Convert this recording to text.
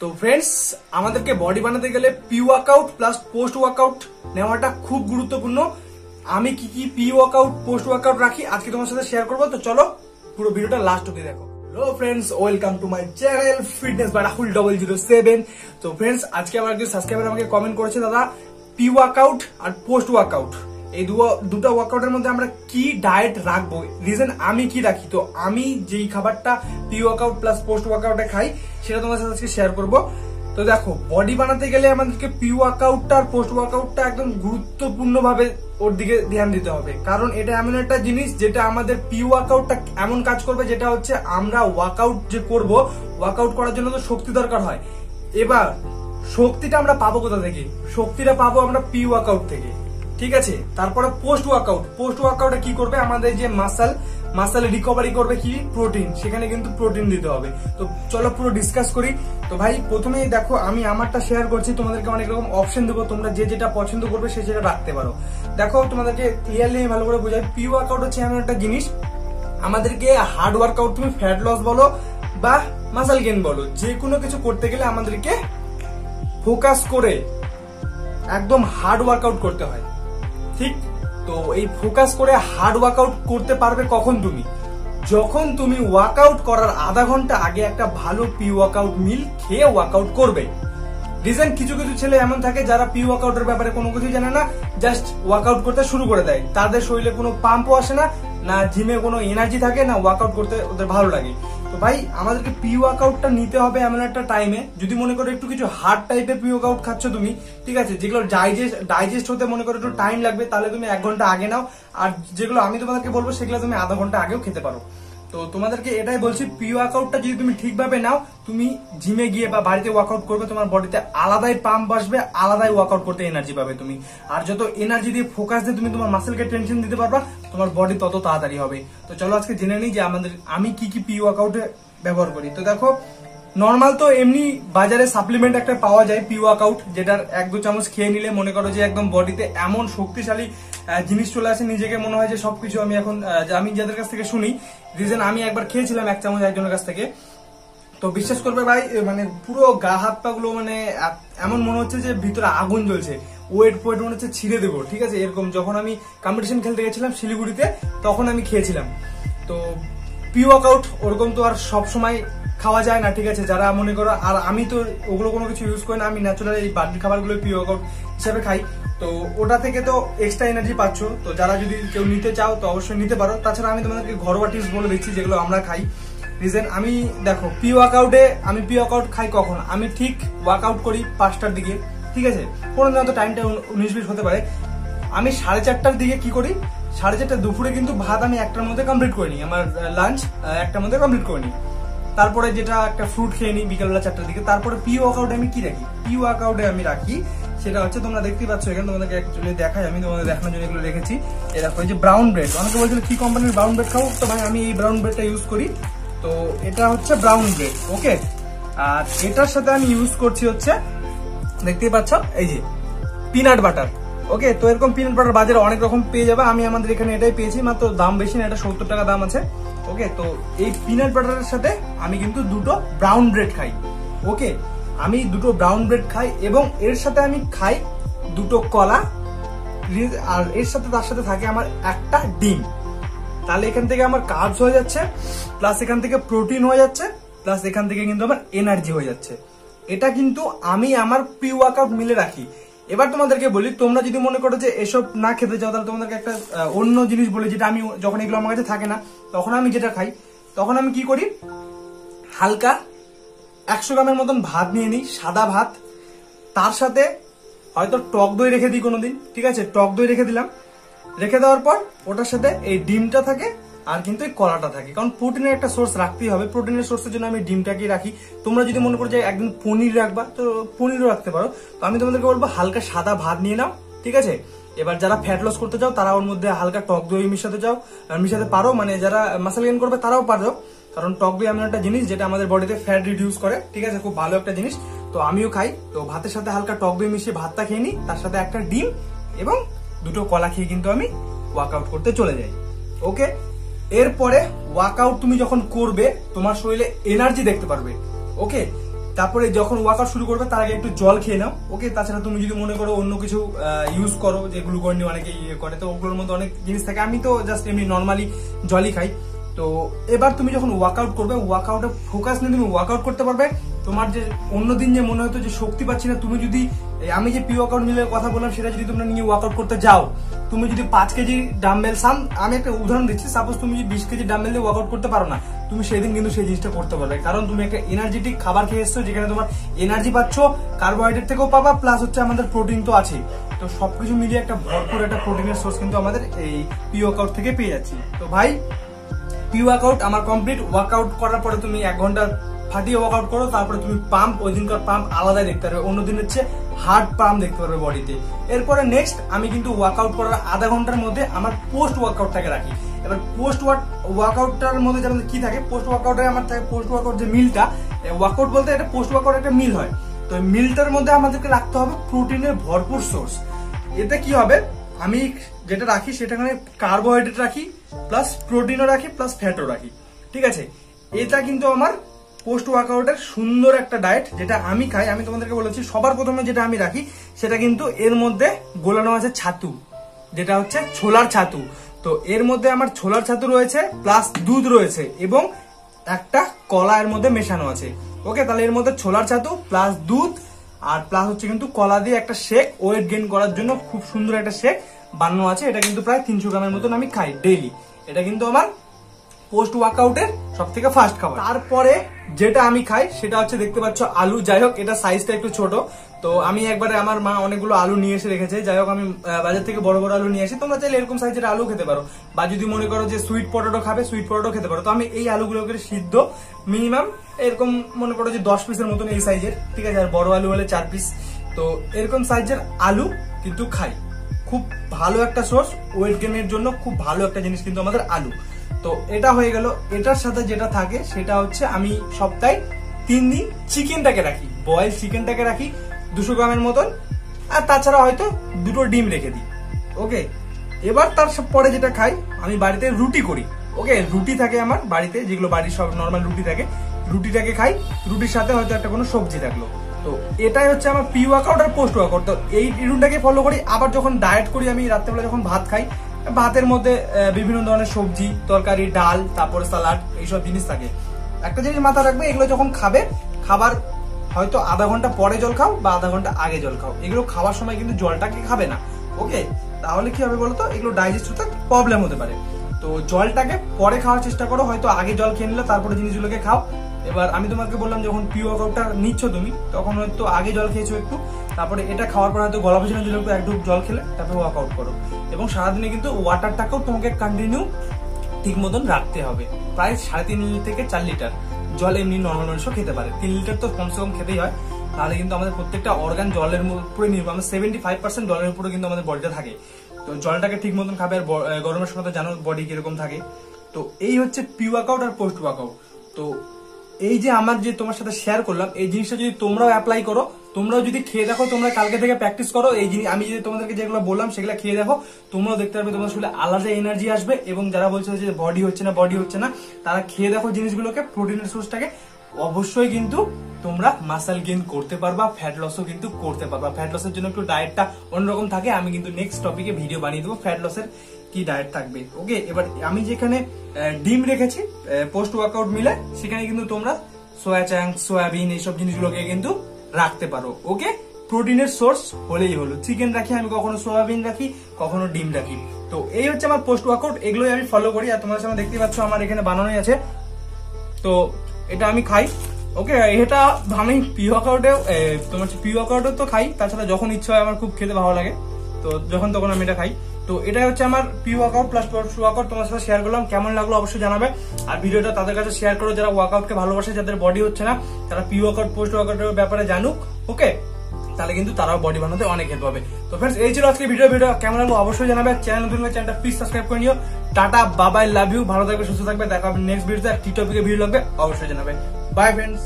তো ফ্রেন্ডস, আমাদেরকে বডি বানাতে গেলে pre workout plus post workout নেওয়াটা খুব গুরুত্বপূর্ণ। আমি কি কি প্রি ওয়ার্কআউট পোস্ট ওয়ার্কআউট রাখি আজকে তোমার সাথে শেয়ার করবো। তো চলো পুরো ভিডিওটা লাস্ট অবধি দেখো। Hello friends, welcome to my channel fitness by Rahul 007। তো ফ্রেন্ডস, আজকে আমার একজন সাবস্ক্রাইবার আমাকে কমেন্ট করেছে, দাদা প্রি ওয়ার্কআউট আর পোস্ট ওয়ার্কআউট এই দুটো ওয়ার্কআউটের মধ্যে আমরা কি ডায়েট রাখবো, রিজন আমি কি রাখি। তো আমি যেই খাবারটা প্রি ওয়ার্কআউট প্লাস পোস্ট ওয়ার্কআউটে খাই সেটা তোমার সাথে আজকে শেয়ার করবো। তো দেখো, বডি বানাতে গেলে আমাদেরকে প্রি ওয়ার্কআউটটা আর পোস্ট ওয়ার্কআউটটা একদম গুরুত্বপূর্ণ ভাবে ওর দিকে ধ্যান দিতে হবে, কারণ এটা এমন একটা জিনিস যেটা আমাদের প্রি ওয়ার্কআউটটা এমন কাজ করবে, যেটা হচ্ছে আমরা ওয়ার্কআউট যে করব, ওয়ার্কআউট করার জন্য তো শক্তি দরকার হয়। এবার শক্তিটা আমরা পাবো কোথা থেকে? শক্তিটা পাবো আমরা প্রি ওয়ার্কআউট থেকে, ঠিক আছে। তারপরে পোস্ট ওয়ার্কআউটে কি করবে, আমাদের যে মাসল রিকভারি করবে কি প্রোটিন, সেখানে কিন্তু প্রোটিন দিতে হবে। তো চলো পুরো ডিসকাস করি। তো ভাই প্রথমেই দেখো, আমি আমারটা শেয়ার করছি, তোমাদেরকে অনেক রকম অপশন দেবো, তোমরা যে যেটা পছন্দ করবে সে যেটা রাখতে পারো। দেখো তোমাদেরকে ক্লিয়ারলি ভালো করে বোঝাই, প্রি ওয়ার্কআউট হচ্ছে এমন একটা জিনিস, আমাদেরকে হার্ড ওয়ার্কআউট, তুমি ফ্যাট লস বলো বা মাসল গেইন বলো, যে কোনো কিছু করতে গেলে আমাদেরকে ফোকাস করে একদম হার্ড ওয়ার্কআউট করতে হয়, ঠিক। তো এই ফোকাস করে হার্ড ওয়ার্কআউট করতে পারবে কখন? তুমি যখন তুমি ওয়ার্কআউট করার আধা ঘন্টা আগে একটা ভালো প্রি ওয়ার্কআউট মিল খেয়ে ওয়ার্কআউট করবে। রিজন, কিছু কিছু ছেলে এমন থাকে যারা প্রি ওয়ার্কআউটের ব্যাপারে কোনো কিছু জানে না, জাস্ট ওয়ার্কআউট করতে শুরু করে দেয়, তাদের শরীরে কোনো পাম্পও আসে না, না জিমে কোনো এনার্জি থাকে না, ওয়ার্কআউট করতে ওদের ভালো লাগে। তো ভাই আমাদেরকে প্রি ওয়ার্কআউটটা নিতে হবে এমন একটা টাইমে, যদি মনে করো একটু কিছু হার্ড টাইপের প্রি ওয়ার্কআউট খাচ্ছ তুমি, ঠিক আছে, যেগুলো ডাইজেস্ট হতে মনে করো একটু টাইম লাগবে, তাহলে তুমি 1 ঘন্টা আগে নাও। আর যেগুলো আমি তোমাদেরকে বলবো সেগুলো তুমি আধা ঘন্টা আগেও খেতে পারো। তো তোমাদেরকে এটাই বলছি, প্রি ওয়ার্কআউটটা যদি তুমি ঠিকভাবে নাও, তুমি জিমে গিয়ে বা বাড়িতে ওয়ার্কআউট করবে, তোমার বডিতে আলাদাই পাম্প আসবে, আলাদাই ওয়ার্কআউট করতে এনার্জি পাবে তুমি। আর যত এনার্জি দিয়ে ফোকাস দিয়ে তুমি তোমার মাসেলকে টেনশন দিতে পারবা, তোমার বডি তত তাড়াতাড়ি হবে। তো চলো আজকে জেনে নিই যে আমি কি কি প্রি ওয়ার্কআউটে ব্যবহার করি। তো দেখো, নর্মাল তো এমনি বাজারে সাপ্লিমেন্ট একটা পাওয়া যায় প্রি ওয়ার্কআউট, যেটার 1-2 চামচ খেয়ে নিলে মনে করো যে একদম বডিতে এমন শক্তিশালী জিনিস চলে আসে, নিজেকে মনে হয় যে সবকিছু আমি যাদের কাছ থেকে শুনি, রিজন আমি একবার খেয়েছিলাম 1 চামচ একজনের কাছ থেকে। তো বিশ্বাস করবে ভাই, মানে পুরো গা হাত পা গুলো মানে এমন মনে হচ্ছে যে ভিতরে আগুন জ্বলছে, ওয়েট মনে হচ্ছে ছিঁড়ে দেবো, ঠিক আছে। এরকম যখন আমি কম্পিটিশন খেলতে গেছিলাম শিলিগুড়িতে, তখন আমি খেয়েছিলাম। তো প্রি ওয়ার্কআউট ওরকম তো আর সব সময় খাওয়া যায় না, ঠিক আছে। যারা মনে করো, আর আমি তো ওগুলো কোনো কিছু ইউজ করি না, আমি ন্যাচারাল এই বাড়ির খাবারগুলো প্রি ওয়ার্কআউট হিসেবে খাই। তো ওটা থেকে তো এক্সট্রা এনার্জি পাচ্ছ। তো যারা যদি কেউ নিতে চাও তো অবশ্যই নিতে পারো। তাছাড়া আমি তোমাদেরকে ঘরোয়া টিপস বলে দিচ্ছি যেগুলো আমরা খাই। রিজন, আমি দেখো প্রি ওয়ার্কআউট খাই কখন, আমি ঠিক ওয়ার্কআউট করি 5টার দিকে, ঠিক আছে। কোনো দিন তো টাইমটা 19-20 হতে পারে। আমি 4:30টার দিকে কি করি, 4:30 দুপুরে কিন্তু ভাত আমি 1টার মধ্যে কমপ্লিট করে নিই, আমার লাঞ্চ 1টার মধ্যে কমপ্লিট করে নিই। তারপরে যেটা একটা ফ্রুট খেয়ে নিই বিকালবেলা 4টার দিকে। তারপরে প্রি ওয়ার্কআউটে আমি কি রাখি, প্রি ওয়ার্কআউটে আমি রাখি সেটা হচ্ছে, তোমরা দেখতেই পাচ্ছ এখানে, তোমাদেরকে অ্যাকচুয়ালি দেখাই, আমি তোমাদের দেখানোর জন্য এগুলো রেখেছি। এরকম যে ব্রাউন ব্রেড, অনেকে বলছিল কি কোম্পানির ব্রাউন ব্রেড খাও, তো ভাই আমি এই ব্রাউন ব্রেডটা ইউজ করি। তো এটা হচ্ছে ব্রাউন ব্রেড, ওকে। আর এটার সাথে আমি ইউজ করছি হচ্ছে, দেখতেই পাচ্ছ এই যে পিনাট বাটার, ওকে। তো এরকম পিনাট বাটার বাজারে অনেক রকম পেয়ে যাবে, আমি আমাদের এখানে এটাই পেয়েছি, মাত্র দাম বেশি না, এটা 70 টাকা দাম আছে, ওকে। তো এই পিনাট বাটারের সাথে আমি কিন্তু 2টো ব্রাউন ব্রেড খাই, ওকে। আমি 2টো ব্রাউন ব্রেড খাই এবং এর সাথে আমি খাই 2টো কলা, আর এর সাথে তার সাথে থাকে আমার একটা ডিম। তাহলে এখান থেকে আমার কার্বস হয়ে যাচ্ছে, প্লাস এখান থেকে প্রোটিন হয়ে যাচ্ছে, প্লাস এখান থেকে কিন্তু আমার এনার্জি হয়ে যাচ্ছে। এটা কিন্তু আমি আমার প্রি ওয়ার্কআউট মিলে রাখি। এবার তোমাদেরকে বলি, তোমরা যদি মনে করো যে এসব না খেতে চাও, তাহলে তোমাদেরকে একটা অন্য জিনিস বলি, যেটা আমি যখন এগুলো আমার কাছে থাকে না, তখন আমি যেটা খাই, তখন আমি কি করি, হালকা 100 গ্রামের মতন ভাত নিয়ে নিই, সাদা ভাত, তার সাথে হয়তো টক দই রেখে দিই কোনোদিন, ঠিক আছে। টক দই রেখে দিলাম, রেখে দেওয়ার পর ওটার সাথে এই ডিমটা থাকে, আর কিন্তু এই কলাটা থাকে, কারণ প্রোটিনের একটা সোর্স রাখতেই হবে। প্রোটিনের সোর্সের জন্য আমি ডিমটাকেই রাখি। তোমরা যদি মনে করো যে একদিন পনির রাখবা, তো পনিরও রাখতে পারো। তো আমি তোমাদেরকে বলবো হালকা সাদা ভাত নিয়ে নাও, ঠিক আছে। এবার যারা ফ্যাট লস করতে চাও তারা ওর মধ্যে হালকা টক দই মিশাতে পারো, মানে যারা মাসল গেইন করবে তারাও পারো, কারণ টক দই এমন একটা জিনিস যেটা আমাদের বডিতে ফ্যাট রিডিউস করে, ঠিক আছে, খুব ভালো একটা জিনিস। তো আমিও খাই। তো ভাতের সাথে হালকা টক দই মিশিয়ে ভাতটা খেয়ে নিই, তার সাথে একটা ডিম এবং 2টো কলা খেয়ে কিন্তু আমি ওয়ার্কআউট করতে চলে যাই, ওকে। এরপরে ওয়ার্কআউট তুমি যখন করবে, তোমার শরীরে এনার্জি দেখতে পারবে, ওকে। তারপরে যখন ওয়ার্কআউট শুরু করবে তার আগে একটু জল খেয়ে নাও, ওকে। তাছাড়া তুমি যদি মনে করো অন্য কিছু ইউজ করো, যে গ্লুকন ডি অনেকে ইয়ে করে, তো ওগুলোর মধ্যে অনেক জিনিস থাকে, আমি তো জাস্ট এমনি নর্মালি জলই খাই। তো এবার তুমি যখন ওয়ার্কআউট করবে, ওয়ার্কআউটে ফোকাস নিয়ে তুমি ওয়ার্কআউট করতে পারবে। তোমার যে অন্যদিন যে মনে হতো যে শক্তি পাচ্ছি না, তুমি যদি আমি যে প্রি ওয়ার্কআউট মিলের কথা বললাম সেটা যদি তোমরা নিয়ে ওয়ার্কআউট করতে যাও, তুমি যদি 5 কেজি ডাম্বেল, আমি একটা উদাহরণ দিচ্ছি, সাপোজ তুমি যদি 20 কেজি ডাম্বেল দিয়ে ওয়ার্কআউট করতে পারো না, তুমি সেদিন কিন্তু সেই জিনিসটা করতে পারবে, কারণ তুমি একটা এনার্জেটিক খাবার খেয়ে এসছো, যেখানে তোমার এনার্জি পাচ্ছ, কার্বোহাইড্রেট থেকেও পাবা, প্লাস হচ্ছে আমাদের প্রোটিন তো আছে। তো সবকিছু মিলিয়ে একটা ভরপুর একটা প্রোটিনের সোর্স কিন্তু আমাদের এই প্রি ওয়ার্কআউট থেকে পেয়ে যাচ্ছি। তো ভাই, প্রি ওয়ার্কআউট আমার কমপ্লিট। ওয়ার্কআউট করার পরে তুমি 1 ঘন্টা ফাটিয়ে ওয়ার্কআউট করো, তারপরে তুমি পাম্প, ওই দিনকার পাম্প আলাদাই দেখতে পারবে, অন্যদিন হচ্ছে হার্ড পাম্প দেখতে পারবে বডিতে। এরপরে নেক্সট আমি কিন্তু ওয়ার্কআউট করার আধা ঘন্টার মধ্যে আমার পোস্ট ওয়ার্কআউটটাকে রাখি। এবার পোস্ট ওয়ার্কআউটটার মধ্যে যেমন কি থাকে, পোস্ট ওয়ার্কআউটে আমার থাকে পোস্ট ওয়ার্কআউট যে মিলটা, ওয়ার্কআউট বলতে এটা পোস্ট ওয়ার্কআউট একটা মিল হয়। তো মিলটার মধ্যে আমাদেরকে রাখতে হবে প্রোটিনের ভরপুর সোর্স। এতে কি হবে, আমি যেটা রাখি সেটাখানে কার্বোহাইড্রেট রাখি, প্লাস প্রোটিনও রাখি, প্লাস ফ্যাটও রাখি, ঠিক আছে। এটা কিন্তু আমার পোস্ট ওয়ার্কআউটের সুন্দর একটা ডায়েট, যেটা আমি খাই। আমি তোমাদেরকে বলেছি সবার প্রথমে যেটা আমি রাখি সেটা কিন্তু এর মধ্যে গোলানো আছে ছাতু, যেটা হচ্ছে ছোলার ছাতু। তো এর মধ্যে আমার ছোলার ছাতু রয়েছে, প্লাস দুধ রয়েছে, এবং একটা কলা এর মধ্যে মেশানো আছে, ওকে। তাহলে এর মধ্যে ছোলার ছাতু প্লাস দুধ আর প্লাস হচ্ছে কিন্তু কলা দিয়ে একটা শেক, ওয়েট গেইন করার জন্য খুব সুন্দর একটা শেক বানানো আছে। এটা কিন্তু প্রায় 300 গ্রামের মতন আমি খাই ডেইলি। এটা কিন্তু আমার পোস্ট ওয়ার্কআউটের সব থেকে ফার্স্ট খাবার। তারপরে যেটা আমি খাই সেটা হচ্ছে দেখতে পাচ্ছ আলু। যাই হোক, এটা সাইজটা একটু ছোট, তো আমি একবারে, আমার মা অনেকগুলো আলু নিয়ে এসে রেখেছে। যাই হোক, আমি বাজার থেকে বড় বড় আলু নিয়ে আসি, তোমরা চাইলে এরকম সাইজের আলু খেতে পারো, বা যদি মনে করো যে সুইট পটেটো খাবে, সুইট পটেটো খেতে পারো। তো আমি এই আলুগুলোকে সিদ্ধ মিনিমাম এরকম মনে করো যে 10 পিসের মতন এই সাইজের, ঠিক আছে। আর বড় আলু হলে 4 পিস। তো এরকম সাইজের আলু কিন্তু খাই, খুব ভালো একটা সোর্স ওয়েট গেইনের জন্য, খুব ভালো একটা জিনিস কিন্তু আমাদের আলু। তো এটা হয়ে গেল। এটার সাথে যেটা থাকে সেটা হচ্ছে আমি সপ্তাহে 3 দিন চিকেনটাকে রাখি, বয়েল চিকেনটাকে রাখি 200 গ্রামের মতন, আর তাছাড়া হয়তো 2টো ডিম রেখে দিই, ওকে। এবার তার পরে যেটা খাই, আমি বাড়িতে রুটি করি, ওকে। রুটি থাকে আমার বাড়িতে, যেগুলো বাড়ির সব নর্মাল রুটি থাকে, রুটিটাকে খাই, রুটির সাথে হয়তো একটা কোনো সবজি থাকলো। তো এটাই হচ্ছে আমার প্রি ওয়ার্কআউট আর পোস্ট ওয়ার্কআউট। তো এই রুটিনটাকে ফলো করি। আবার যখন ডায়েট করি, আমি রাত্রেবেলা যখন ভাত খাই, ভাতের মধ্যে বিভিন্ন ধরনের সবজি, তরকারি, ডাল, তারপরে সালাড, এইসব জিনিস থাকে। একটা জিনিস মাথায় রাখবে, এগুলো যখন খাবে, খাবার হয়তো আধা ঘন্টা পরে জল খাও বা আধা ঘন্টা আগে জল খাও। এগুলো খাওয়ার সময় কিন্তু জলটাকে খাবে না, ওকে। তাহলে কি হবে বলতো, এগুলো ডাইজেস্ট হতে প্রবলেম হতে পারে। তো জলটাকে পরে খাওয়ার চেষ্টা করো, হয়তো আগে জল খেয়ে নিলে তারপরে জিনিসগুলোকে খাও। এবার আমি তোমাকে বললাম, যখন প্রি ওয়ার্কআউটটা নিচ্ছ তুমি, তখন হয়তো আগে জল খেয়েছো একটু, তারপরে এটা খাওয়ার পর হয়তো গলা ভেজানোর জন্য একটু জল খেলে, তারপরে ওয়ার্কআউট করো। এবং সারাদিনে কিন্তু ওয়াটারটাকেও তোমাকে কন্টিনিউ ঠিক মতন রাখতে হবে। প্রায় 3.5 থেকে 4 লিটার জল এমনি নর্মাল মানুষও খেতে পারে। 3 লিটার তো কমসে কম খেতেই হয়, তাহলে কিন্তু আমাদের প্রত্যেকটা অর্গান জলের উপরে নির্ভর। আমরা 75% জলের উপরে কিন্তু আমাদের বডিটা থাকে। তো জলটাকে ঠিক মতন খাবে। আর গরমের সময় তো জানো বডি কিরকম থাকে। তো এই হচ্ছে প্রি ওয়ার্কআউট আর পোস্ট ওয়ার্কআউট। তো এই যে আমার যে তোমার সাথে শেয়ার করলাম, এই জিনিসটা যদি তোমরাও অ্যাপ্লাই করো, তোমরাও যদি খেয়ে দেখো, তোমরা কালকে থেকে প্র্যাকটিস করো এই জিনিস, আমি যে তোমাদেরকে যেগুলো বললাম সেগুলো খেয়ে দেখো, তোমরাও দেখতে পারবে তোমার শরীরে আলাদা এনার্জি আসবে। এবং যারা বলছে যে বডি হচ্ছে না, তারা খেয়ে দেখো জিনিসগুলোকে, প্রোটিনের সোর্সটাকে। অবশ্যই কিন্তু তোমরা মাসল গেইন করতে পারবা, ফ্যাট লসও কিন্তু করতে পারবা। ফ্যাট লসের জন্য একটু ডায়েটটা অন্যরকম থাকে, আমি কিন্তু নেক্সট টপিকে ভিডিও বানিয়ে দেবো ফ্যাট লসের কি ডায়েট থাকবে, ওকে। এবার আমি যেখানে ডিম রেখেছি পোস্ট ওয়ার্কআউট মিলে, সেখানে কিন্তু তোমরা সোয়া চাঙ্ক, সয়াবিন, এইসব জিনিসগুলোকে কিন্তু রাখতে পারো, ওকে। প্রোটিনের সোর্স হলেই হলো। চিকেন রাখি আমি, কখনো সোয়াবিন রাখি, কখনো ডিম রাখি। তো এই হচ্ছে আমার পোস্ট ওয়ার্কআউট, এগুলোই আমি ফলো করি। আর তোমার সামনে দেখতে পাচ্ছ আমার এখানে বানানোই আছে। তো এটা আমি খাই, ওকে। এটা আমি প্রি ওয়ার্কআউটেও, তোমার প্রি ওয়ার্কআউটেও তো খাই, তাছাড়া যখন ইচ্ছা হয় আমার খুব খেতে ভালো লাগে, তো যখন তখন আমি এটা খাই। তো এটাই হচ্ছে আমার pre workout plus post workout তোমার সাথে শেয়ার করলাম। কেমন লাগলো অবশ্যই জানাবে। আর ভিডিওটা তাদের কাছে শেয়ার করো যারা ওয়ার্কআউটকে ভালোবাসে, যাদের বডি হচ্ছে না, তারা প্রি ওয়ার্কআউট পোস্ট ওয়ার্কআউটের ব্যাপারে জানুক, ওকে। তাহলে কিন্তু তারাও বডি বানাতে অনেক হেল্প হবে। তো ফ্রেন্ডস, এই ছিল আজকে ভিডিও কেমন লাগলো অবশ্যই জানাবে। চ্যানেলটা প্লিজ সাবস্ক্রাইব করে নিও। টাটা, বাবাই, লাভ ইউ, ভালো থাকবে, সুস্থ থাকবে। দেখা হবে নেক্সট ভিডিওতে। আর কি টপিকে ভিডিও লাগবে অবশ্যই জানাবে। By friends.